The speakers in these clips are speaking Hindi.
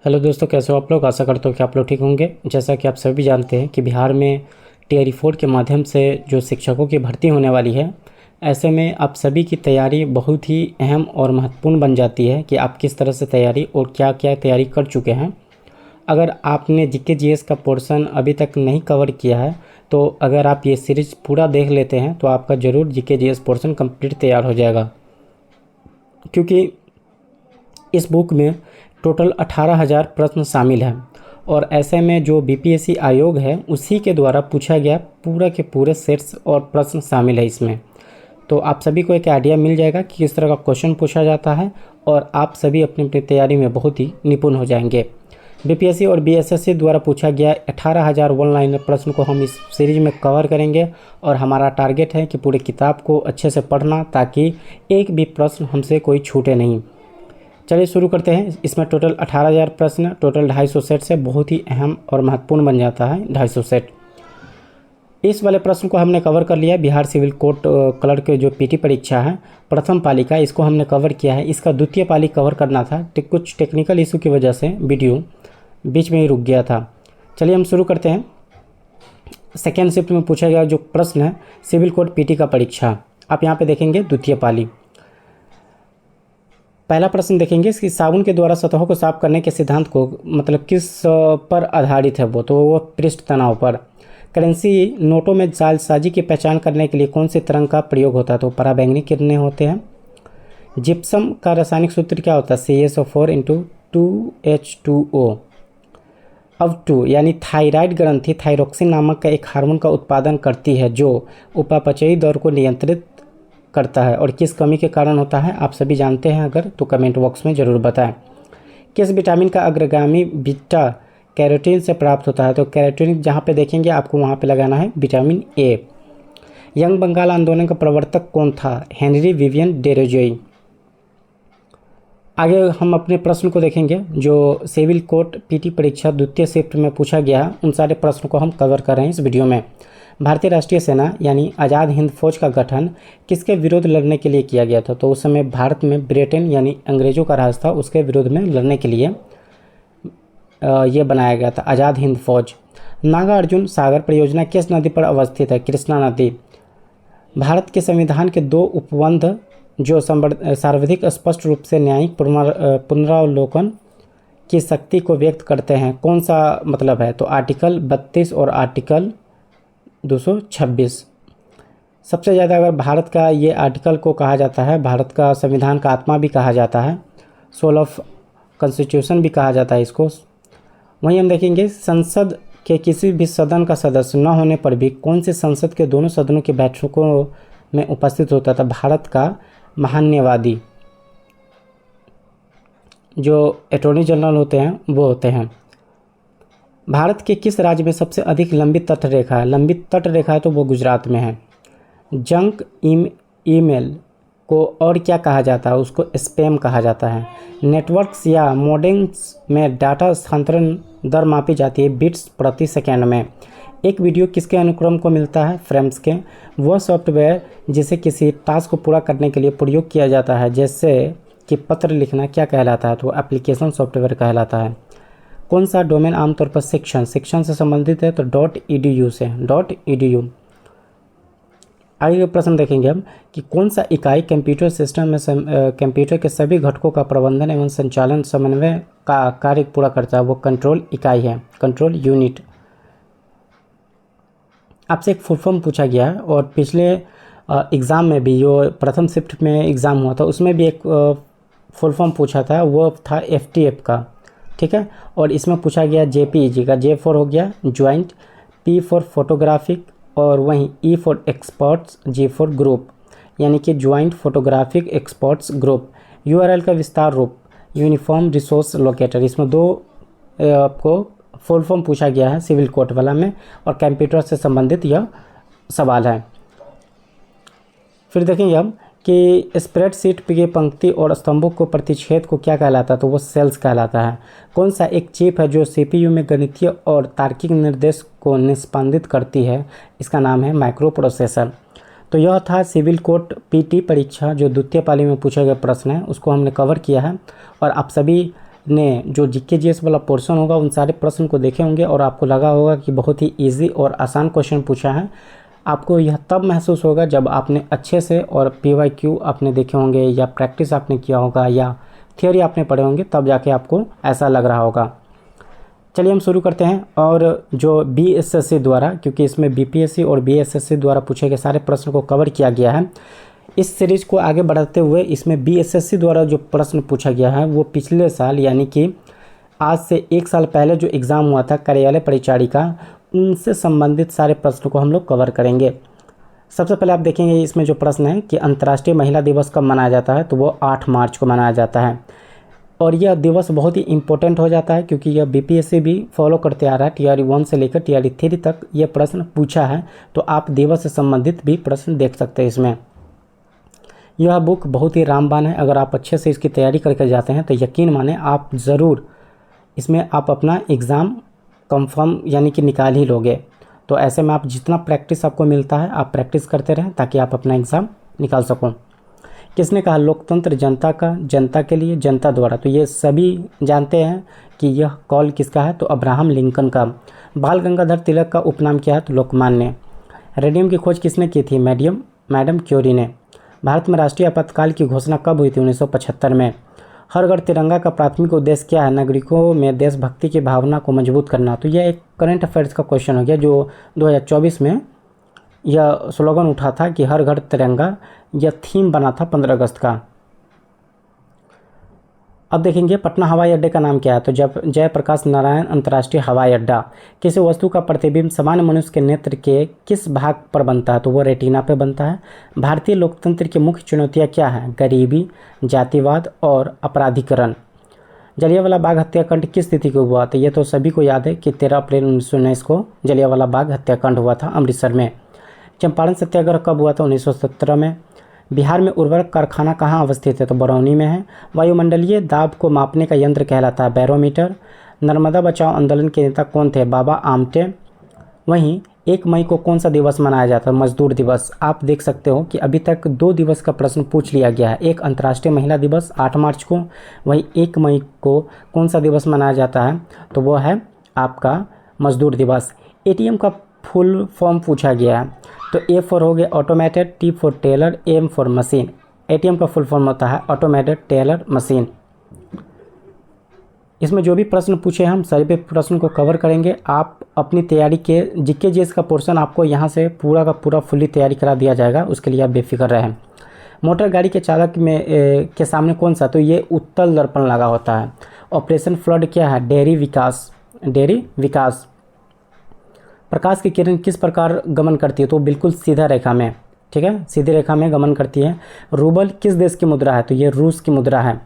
हेलो दोस्तों, कैसे हो आप लोग। आशा करता हूँ कि आप लोग ठीक होंगे। जैसा कि आप सभी जानते हैं कि बिहार में टीआरई 4 के माध्यम से जो शिक्षकों की भर्ती होने वाली है, ऐसे में आप सभी की तैयारी बहुत ही अहम और महत्वपूर्ण बन जाती है कि आप किस तरह से तैयारी और क्या क्या तैयारी कर चुके हैं। अगर आपने जीके जीएस का पोर्शन अभी तक नहीं कवर किया है, तो अगर आप ये सीरीज पूरा देख लेते हैं तो आपका ज़रूर जीके जीएस पोर्शन कंप्लीट तैयार हो जाएगा, क्योंकि इस बुक में टोटल 18,000 प्रश्न शामिल हैं। और ऐसे में जो बीपीएससी आयोग है उसी के द्वारा पूछा गया पूरा के पूरे सेट्स और प्रश्न शामिल है इसमें। तो आप सभी को एक आइडिया मिल जाएगा कि किस तरह का क्वेश्चन पूछा जाता है और आप सभी अपनी अपनी तैयारी में बहुत ही निपुण हो जाएंगे। बीपीएससी और बीएसएससी द्वारा पूछा गया 18,000 वन लाइनर प्रश्न को हम इस सीरीज में कवर करेंगे। और हमारा टारगेट है कि पूरे किताब को अच्छे से पढ़ना, ताकि एक भी प्रश्न हमसे कोई छूटे नहीं। चलिए शुरू करते हैं। इसमें टोटल 18,000 प्रश्न, टोटल 250 सेट से बहुत ही अहम और महत्वपूर्ण बन जाता है 250 सेट। इस वाले प्रश्न को हमने कवर कर लिया। बिहार सिविल कोर्ट क्लर्क के जो पीटी परीक्षा है प्रथम पाली का, इसको हमने कवर किया है। इसका द्वितीय पाली कवर करना था, कुछ टेक्निकल इशू की वजह से वीडियो बीच में ही रुक गया था। चलिए हम शुरू करते हैं। सेकेंड शिफ्ट में पूछा गया जो प्रश्न है सिविल कोर्ट पीटी का परीक्षा, आप यहाँ पे देखेंगे द्वितीय पाली। पहला प्रश्न देखेंगे कि साबुन के द्वारा सतहों को साफ करने के सिद्धांत को मतलब किस पर आधारित है वो, तो वो पृष्ठ तनाव पर। करेंसी नोटों में जालसाजी की पहचान करने के लिए कौन से तरंग का प्रयोग होता है, तो पराबैंगनी किरणें होते हैं। जिप्सम का रासायनिक सूत्र क्या होता है, CaSO4 × 2H2O। अब 2 यानी थायराइड ग्रंथि थायरोक्सिन नामक का एक हार्मोन का उत्पादन करती है जो उपापचयी दर को नियंत्रित करता है और किस कमी के कारण होता है, आप सभी जानते हैं अगर तो कमेंट बॉक्स में ज़रूर बताएं। किस विटामिन का अग्रगामी बीटा कैरोटीन से प्राप्त होता है, तो कैरोटीन जहाँ पे देखेंगे आपको वहाँ पे लगाना है विटामिन ए। यंग बंगाल आंदोलन का प्रवर्तक कौन था, हेनरी विवियन डेरोज़ोई। आगे हम अपने प्रश्न को देखेंगे जो सिविल कोर्ट पीटी परीक्षा द्वितीय शिफ्ट में पूछा गया है, उन सारे प्रश्नों को हम कवर कर रहे हैं इस वीडियो में। भारतीय राष्ट्रीय सेना यानी आज़ाद हिंद फौज का गठन किसके विरुद्ध लड़ने के लिए किया गया था, तो उस समय भारत में ब्रिटेन यानी अंग्रेज़ों का राज था, उसके विरुद्ध में लड़ने के लिए ये बनाया गया था आज़ाद हिंद फौज। नागार्जुन सागर परियोजना किस नदी पर अवस्थित है, कृष्णा नदी। भारत के संविधान के 2 उपबंध जो सर्वाधिक स्पष्ट रूप से न्यायिक पुनरावलोकन की शक्ति को व्यक्त करते हैं, कौन सा मतलब है, तो आर्टिकल 32 और आर्टिकल 226। सबसे ज़्यादा अगर भारत का ये आर्टिकल को कहा जाता है, भारत का संविधान का आत्मा भी कहा जाता है, सोल ऑफ कॉन्स्टिट्यूशन भी कहा जाता है इसको। वहीं हम देखेंगे संसद के किसी भी सदन का सदस्य न होने पर भी कौन से संसद के दोनों सदनों की बैठकों में उपस्थित होता था, भारत का महान्यवादी जो अटॉर्नी जनरल होते हैं वो होते हैं। भारत के किस राज्य में सबसे अधिक लंबी तट रेखा है, लंबी तट रेखा है तो वो गुजरात में है। जंक ईमेल को और क्या कहा जाता है, उसको स्पैम कहा जाता है। नेटवर्क्स या मॉडेम्स में डाटा स्थानांतरण दर मापी जाती है बिट्स प्रति सेकंड में। एक वीडियो किसके अनुक्रम को मिलता है, फ्रेम्स के। वह सॉफ्टवेयर जिसे किसी टास्क को पूरा करने के लिए प्रयोग किया जाता है जैसे कि पत्र लिखना क्या कहलाता है, तो एप्लीकेशन सॉफ्टवेयर कहलाता है। कौन सा डोमेन आमतौर पर शिक्षण से संबंधित है, तो .edu से .edu। आगे का प्रश्न देखेंगे हम कि कौन सा इकाई कंप्यूटर सिस्टम में कंप्यूटर के सभी घटकों का प्रबंधन एवं संचालन समन्वय का कार्य पूरा करता है, वो कंट्रोल इकाई है, कंट्रोल यूनिट। आपसे एक फुल फॉर्म पूछा गया है और पिछले एग्ज़ाम में भी जो प्रथम शिफ्ट में एग्ज़ाम हुआ था उसमें भी एक फुल फॉर्म पूछा था, वो था FTF का, ठीक है। और इसमें पूछा गया JPEG का, J फॉर हो गया ज्वाइंट, P फॉर फोटोग्राफिक और वहीं E for experts, G for group, यानी कि joint photographic experts group. URL का विस्तार रूप यूनिफॉर्म रिसोर्स लोकेटर। इसमें 2 आपको फुल फॉर्म पूछा गया है सिविल कोर्ट वाला में और कंप्यूटर से संबंधित यह सवाल है। फिर देखेंगे हम कि स्प्रेडशीट की पंक्ति और स्तंभों को प्रतिच्छेद को क्या कहलाता है, तो वो सेल्स कहलाता है। कौन सा एक चिप है जो CPU में गणितीय और तार्किक निर्देश को निष्पादित करती है, इसका नाम है माइक्रो प्रोसेसर। तो यह था सिविल कोर्ट PT परीक्षा जो द्वितीय पाली में पूछे गए प्रश्न है, उसको हमने कवर किया है। और आप सभी ने जो जीके जीएस वाला पोर्शन होगा उन सारे प्रश्न को देखे होंगे और आपको लगा होगा कि बहुत ही इजी और आसान क्वेश्चन पूछा है। आपको यह तब महसूस होगा जब आपने अच्छे से और पीवाईक्यू आपने देखे होंगे या प्रैक्टिस आपने किया होगा या थियोरी आपने पढ़े होंगे, तब जाके आपको ऐसा लग रहा होगा। चलिए हम शुरू करते हैं। और जो बीएसएससी द्वारा, क्योंकि इसमें बीपीएससी और बीएसएससी द्वारा पूछे गए सारे प्रश्न को कवर किया गया है, इस सीरीज को आगे बढ़ाते हुए इसमें बीएसएससी द्वारा जो प्रश्न पूछा गया है वो पिछले साल यानी कि आज से 1 साल पहले जो एग्ज़ाम हुआ था कार्यालय परिचारिका, उनसे संबंधित सारे प्रश्न को हम लोग कवर करेंगे। सबसे पहले आप देखेंगे इसमें जो प्रश्न है कि अंतर्राष्ट्रीय महिला दिवस कब मनाया जाता है, तो वो 8 मार्च को मनाया जाता है। और यह दिवस बहुत ही इम्पोर्टेंट हो जाता है क्योंकि यह बीपीएससी भी फॉलो करते आ रहा है। टीआरई 1 से लेकर टीआरई 3 तक यह प्रश्न पूछा है, तो आप दिवस से संबंधित भी प्रश्न देख सकते हैं इसमें। यह बुक बहुत ही रामबाण है। अगर आप अच्छे से इसकी तैयारी करके जाते हैं तो यकीन माने आप ज़रूर इसमें आप अपना एग्ज़ाम कंफर्म यानी कि निकाल ही लोगे। तो ऐसे में आप जितना प्रैक्टिस आपको मिलता है आप प्रैक्टिस करते रहें ताकि आप अपना एग्ज़ाम निकाल सको। किसने कहा लोकतंत्र जनता का, जनता के लिए, जनता द्वारा? तो ये सभी जानते हैं कि यह कॉल किसका है, तो अब्राहम लिंकन का। बाल गंगाधर तिलक का उपनाम क्या है, तो लोकमान्य। रेडियम की खोज किसने की थी, मैडम क्यूरी ने। भारत में राष्ट्रीय आपातकाल की घोषणा कब हुई थी, 1975 में। हर घर तिरंगा का प्राथमिक उद्देश्य क्या है, नागरिकों में देशभक्ति की भावना को मजबूत करना। तो यह एक करंट अफेयर्स का क्वेश्चन हो गया जो 2024 में यह स्लोगन उठा था कि हर घर तिरंगा, यह थीम बना था 15 अगस्त का। अब देखेंगे पटना हवाई अड्डे का नाम क्या है, तो जब जयप्रकाश नारायण अंतर्राष्ट्रीय हवाई अड्डा। किसी वस्तु का प्रतिबिंब सामान्य मनुष्य के नेत्र के किस भाग पर बनता है, तो वो रेटिना पे बनता है। भारतीय लोकतंत्र की मुख्य चुनौतियाँ क्या हैं, गरीबी, जातिवाद और अपराधीकरण। जलियांवाला बाग हत्याकांड किस तिथि को हुआ, तो ये तो सभी को याद है कि 13 अप्रैल 1919 को जलियांवाला बाग हत्याकांड हुआ था अमृतसर में। चंपारण सत्याग्रह कब हुआ था, 1917 में। बिहार में उर्वरक कारखाना कहाँ अवस्थित है, तो बरौनी में है। वायुमंडलीय दाब को मापने का यंत्र कहलाता है बैरोमीटर। नर्मदा बचाओ आंदोलन के नेता कौन थे, बाबा आमटे। वहीं 1 मई को कौन सा दिवस मनाया जाता है, मजदूर दिवस। आप देख सकते हो कि अभी तक 2 दिवस का प्रश्न पूछ लिया गया है। एक अंतर्राष्ट्रीय महिला दिवस 8 मार्च को, वहीं 1 मई को कौन सा दिवस मनाया जाता है, तो वो है आपका मजदूर दिवस। एटीएम का फुल फॉर्म पूछा गया है, तो ए फॉर हो गया automated, T for teller, M for machine. ATM का फुल फॉर्म होता है ऑटोमेटेड टेलर मशीन। इसमें जो भी प्रश्न पूछे हम सभी प्रश्न को कवर करेंगे। आप अपनी तैयारी के जीके जीएस का पोर्शन आपको यहाँ से पूरा का पूरा फुल्ली तैयारी करा दिया जाएगा, उसके लिए आप बेफिक्र रहें। मोटर गाड़ी के चालक में के सामने कौन सा, तो ये उत्तल दर्पण लगा होता है। ऑपरेशन फ्लड क्या है, डेयरी विकास। प्रकाश की किरण किस प्रकार गमन करती है, तो बिल्कुल सीधा रेखा में, ठीक है, सीधी रेखा में गमन करती है। रूबल किस देश की मुद्रा है, तो ये रूस की मुद्रा है।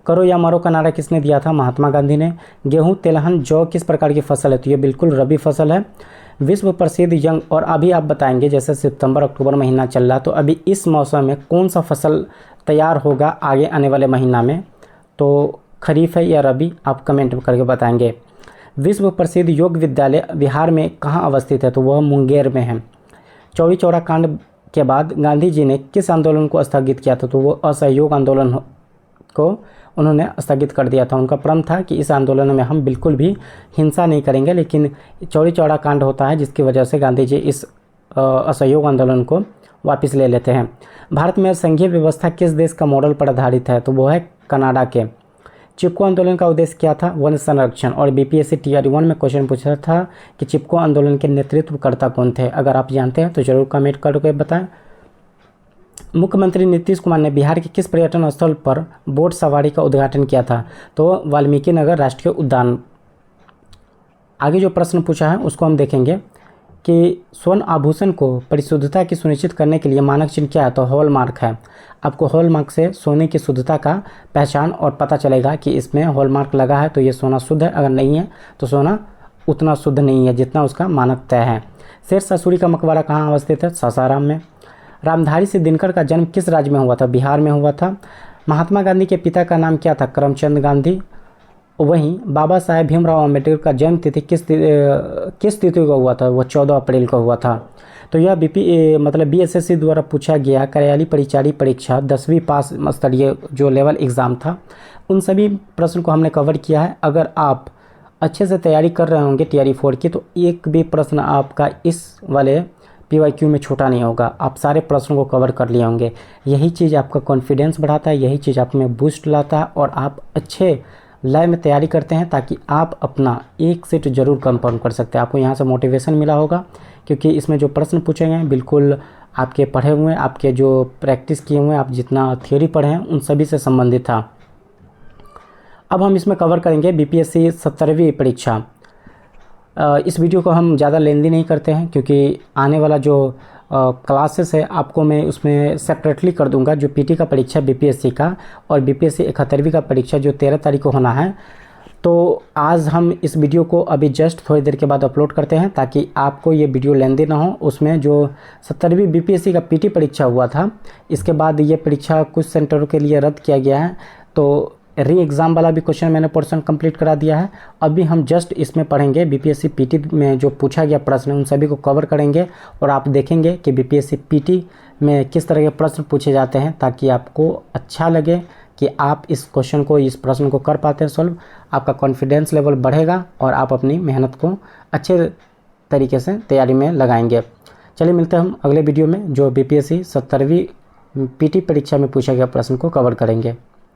करो या मरो का नारा किसने दिया था, महात्मा गांधी ने। गेहूं, तिलहन, जौ किस प्रकार की फसल है, तो ये बिल्कुल रबी फसल है। विश्व प्रसिद्ध यंग, और अभी आप बताएंगे जैसे सितंबर अक्टूबर महीना चल रहा, तो अभी इस मौसम में कौन सा फसल तैयार होगा आगे आने वाले महीना में, तो खरीफ है या रबी, आप कमेंट करके बताएंगे। विश्व प्रसिद्ध योग विद्यालय बिहार में कहाँ अवस्थित है, तो वह मुंगेर में है। चौरी चौरा कांड के बाद गांधी जी ने किस आंदोलन को स्थगित किया था, तो वो असहयोग आंदोलन को उन्होंने स्थगित कर दिया था। उनका प्रण था कि इस आंदोलन में हम बिल्कुल भी हिंसा नहीं करेंगे, लेकिन चौरी चौरा कांड होता है जिसकी वजह से गांधी जी इस असहयोग आंदोलन को वापस ले लेते हैं। भारत में संघीय व्यवस्था किस देश का मॉडल पर आधारित है, तो वो है कनाडा के। चिपको आंदोलन का उद्देश्य क्या था, वन संरक्षण। और बीपीएससी टीआरई 1 में क्वेश्चन पूछा था कि चिपको आंदोलन के नेतृत्वकर्ता कौन थे। अगर आप जानते हैं तो जरूर कमेंट करके बताएं। मुख्यमंत्री नीतीश कुमार ने बिहार के किस पर्यटन स्थल पर बोट सवारी का उद्घाटन किया था, तो वाल्मीकि नगर राष्ट्रीय उद्यान। आगे जो प्रश्न पूछा है उसको हम देखेंगे कि स्वर्ण आभूषण को परिशुद्धता की सुनिश्चित करने के लिए मानक चिन्ह क्या है, तो हॉलमार्क है। आपको हॉलमार्क से सोने की शुद्धता का पहचान और पता चलेगा कि इसमें हॉलमार्क लगा है तो ये सोना शुद्ध है, अगर नहीं है तो सोना उतना शुद्ध नहीं है जितना उसका मानक तय है। शेरशाह सूरी का मकबरा कहाँ अवस्थित है, सासाराम में। रामधारी सिंह दिनकर का जन्म किस राज्य में हुआ था, बिहार में हुआ था। महात्मा गांधी के पिता का नाम क्या था, करमचंद गांधी। वहीं बाबा साहेब भीमराव अम्बेडकर का जन्म तिथि किस तिथि को हुआ था, वो 14 अप्रैल को हुआ था। तो यह बीएसएससी द्वारा पूछा गया कार्यालय परिचारी परीक्षा 10वीं पास स्तरीय जो लेवल एग्ज़ाम था उन सभी प्रश्न को हमने कवर किया है। अगर आप अच्छे से तैयारी कर रहे होंगे टीआरई 4 की तो एक भी प्रश्न आपका इस वाले पीवाईक्यू में छोटा नहीं होगा। आप सारे प्रश्नों को कवर कर लिए होंगे। यही चीज़ आपका कॉन्फिडेंस बढ़ाता है, यही चीज़ आप में बूस्ट लाता है और आप अच्छे लय में तैयारी करते हैं ताकि आप अपना एक सीट ज़रूर कंफर्म कर सकते हैं। आपको यहाँ से मोटिवेशन मिला होगा क्योंकि इसमें जो प्रश्न पूछे गए हैं बिल्कुल आपके पढ़े हुए, आपके जो प्रैक्टिस किए हुए, आप जितना थ्योरी पढ़े हैं उन सभी से संबंधित था। अब हम इसमें कवर करेंगे बीपीएससी 70वीं परीक्षा। इस वीडियो को हम ज़्यादा लेंदी नहीं करते हैं क्योंकि आने वाला जो क्लासेस है आपको मैं उसमें सेपरेटली कर दूंगा। जो पीटी का परीक्षा बीपीएससी का और बीपीएससी 71वीं का परीक्षा जो 13 तारीख को होना है, तो आज हम इस वीडियो को अभी जस्ट थोड़ी देर के बाद अपलोड करते हैं ताकि आपको ये वीडियो लेंदी ना हो। उसमें जो 70वीं बीपीएससी का पीटी परीक्षा हुआ था, इसके बाद ये परीक्षा कुछ सेंटरों के लिए रद्द किया गया है, तो री एग्ज़ाम वाला भी क्वेश्चन मैंने पोर्शन कंप्लीट करा दिया है। अभी हम जस्ट इसमें पढ़ेंगे बीपीएससी पीटी में जो पूछा गया प्रश्न उन सभी को कवर करेंगे और आप देखेंगे कि बीपीएससी पीटी में किस तरह के प्रश्न पूछे जाते हैं ताकि आपको अच्छा लगे कि आप इस क्वेश्चन को, इस प्रश्न को कर पाते हैं सॉल्व। आपका कॉन्फिडेंस लेवल बढ़ेगा और आप अपनी मेहनत को अच्छे तरीके से तैयारी में लगाएंगे। चलिए मिलते हैं हम अगले वीडियो में जो बीपीएससी 70वीं पीटी परीक्षा में पूछा गया प्रश्न को कवर करेंगे।